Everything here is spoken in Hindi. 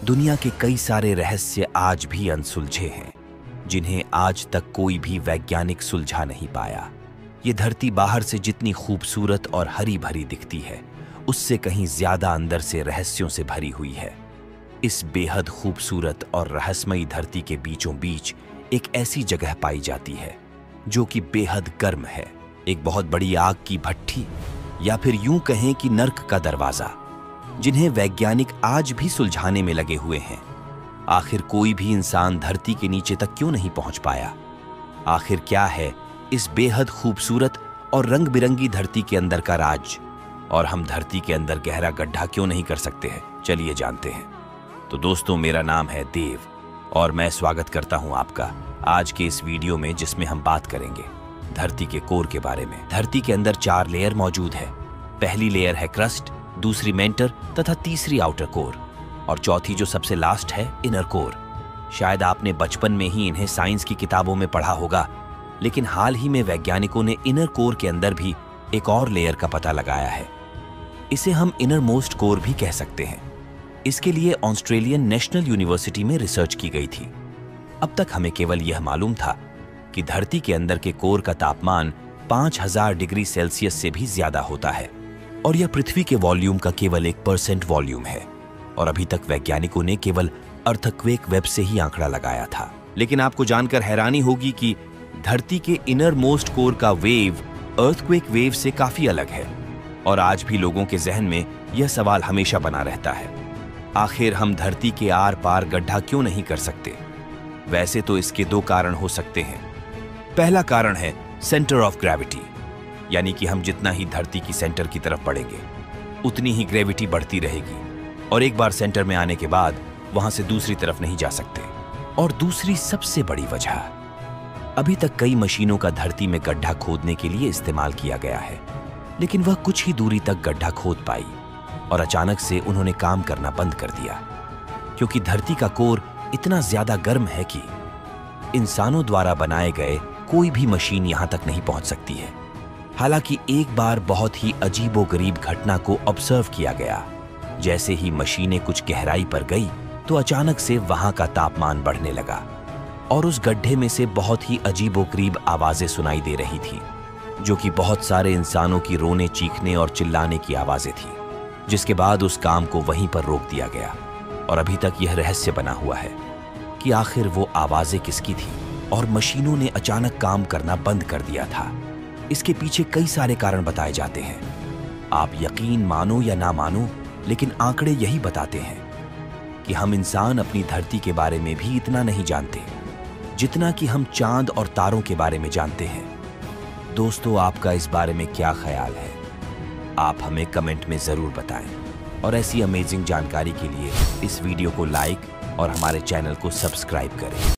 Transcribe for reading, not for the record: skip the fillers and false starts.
दुनिया के कई सारे रहस्य आज भी अनसुलझे हैं, जिन्हें आज तक कोई भी वैज्ञानिक सुलझा नहीं पाया। ये धरती बाहर से जितनी खूबसूरत और हरी भरी दिखती है, उससे कहीं ज्यादा अंदर से रहस्यों से भरी हुई है। इस बेहद खूबसूरत और रहस्यमयी धरती के बीचों बीच एक ऐसी जगह पाई जाती है जो कि बेहद गर्म है, एक बहुत बड़ी आग की भट्ठी, या फिर यूं कहें कि नर्क का दरवाजा, जिन्हें वैज्ञानिक आज भी सुलझाने में लगे हुए हैं। आखिर कोई भी इंसान धरती के नीचे तक क्यों नहीं पहुंच पाया? आखिर क्या है इस बेहद खूबसूरत और रंग बिरंगी धरती के अंदर का राज? और हम धरती के अंदर गहरा गड्ढा क्यों नहीं कर सकते हैं? चलिए जानते हैं। तो दोस्तों, मेरा नाम है देव और मैं स्वागत करता हूं आपका आज के इस वीडियो में, जिसमें हम बात करेंगे धरती के कोर के बारे में। धरती के अंदर 4 लेयर मौजूद है। पहली लेयर है क्रस्ट, दूसरी मेंटर तथा तीसरी आउटर कोर, और चौथी जो सबसे लास्ट है इनर कोर। शायद आपने बचपन में ही इन्हें साइंस की किताबों में पढ़ा होगा, लेकिन हाल ही में वैज्ञानिकों ने इनर कोर के अंदर भी एक और लेयर का पता लगाया है। इसे हम इनर मोस्ट कोर भी कह सकते हैं। इसके लिए ऑस्ट्रेलियन नेशनल यूनिवर्सिटी में रिसर्च की गई थी। अब तक हमें केवल यह मालूम था कि धरती के अंदर के कोर का तापमान 5000 डिग्री सेल्सियस से भी ज्यादा होता है, और यह पृथ्वी के वॉल्यूम का केवल 1% वॉल्यूम है। और अभी तक वैज्ञानिकों ने केवल अर्थक्वेक वेब से ही आंकड़ा लगाया था। लेकिन आपको जानकर हैरानी होगी कि धरती के इनर मोस्ट कोर का वेव अर्थक्वेक वेव से काफी अलग है, और आज भी लोगों के जहन में यह सवाल हमेशा बना रहता है, आखिर हम धरती के आर पार गड्ढा क्यों नहीं कर सकते? वैसे तो इसके 2 कारण हो सकते हैं। पहला कारण है सेंटर ऑफ ग्रेविटी, यानी कि हम जितना ही धरती की सेंटर की तरफ बढ़ेंगे, उतनी ही ग्रेविटी बढ़ती रहेगी, और एक बार सेंटर में आने के बाद वहां से दूसरी तरफ नहीं जा सकते। और दूसरी सबसे बड़ी वजह, अभी तक कई मशीनों का धरती में गड्ढा खोदने के लिए इस्तेमाल किया गया है, लेकिन वह कुछ ही दूरी तक गड्ढा खोद पाई और अचानक से उन्होंने काम करना बंद कर दिया, क्योंकि धरती का कोर इतना ज्यादा गर्म है कि इंसानों द्वारा बनाए गए कोई भी मशीन यहां तक नहीं पहुंच सकती है। हालांकि एक बार बहुत ही अजीबोगरीब घटना को ऑब्जर्व किया गया। जैसे ही मशीनें कुछ गहराई पर गई तो अचानक से वहां का तापमान बढ़ने लगा, और उस गड्ढे में से बहुत ही अजीबोगरीब आवाजें सुनाई दे रही थी, जो कि बहुत सारे इंसानों की रोने, चीखने और चिल्लाने की आवाजें थी। जिसके बाद उस काम को वहीं पर रोक दिया गया, और अभी तक यह रहस्य बना हुआ है कि आखिर वो आवाजें किसकी थी और मशीनों ने अचानक काम करना बंद कर दिया था। इसके पीछे कई सारे कारण बताए जाते हैं। आप यकीन मानो या ना मानो, लेकिन आंकड़े यही बताते हैं कि हम इंसान अपनी धरती के बारे में भी इतना नहीं जानते जितना कि हम चांद और तारों के बारे में जानते हैं। दोस्तों, आपका इस बारे में क्या ख्याल है? आप हमें कमेंट में जरूर बताएं, और ऐसी अमेजिंग जानकारी के लिए इस वीडियो को लाइक और हमारे चैनल को सब्सक्राइब करें।